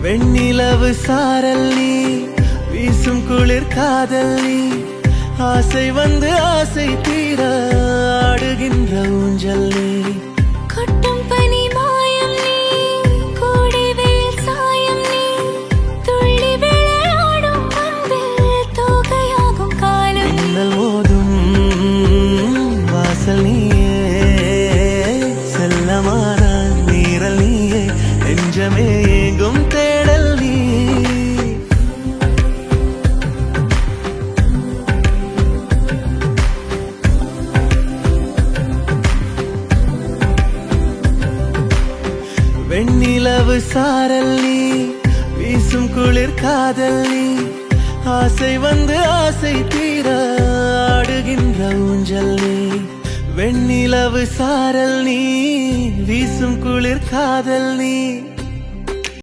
வெண்ணிலவு சாரல் நீ, வீசும் குளிர் காதல் நீ, ஆசை வந்து ஆசை தீர ஆடுகின்ற ஊஞ்சல் நீ. கொட்டும் பனி மாயம் நீ, கோடை வெயில் சாயம் நீ, துள்ளி விளையாடும் அன்பில் தோகையாகும் காலம். மின்னல் மோதும் வாசல் நீயே, செல்லமான நீரல் நீயே, நெஞ்சமே ஏங்கும் தேடல் நீ. வெண்ணிலவு சாரல் நீ, வீசும் குளிர் காதல் நீ, ஆசை வந்து ஆசை தீர ஆடுகின்ற ஊஞ்சல் நீ. வெண்ணிலவு சாரல் நீ, வீசும் குளிர் காதல் நீ,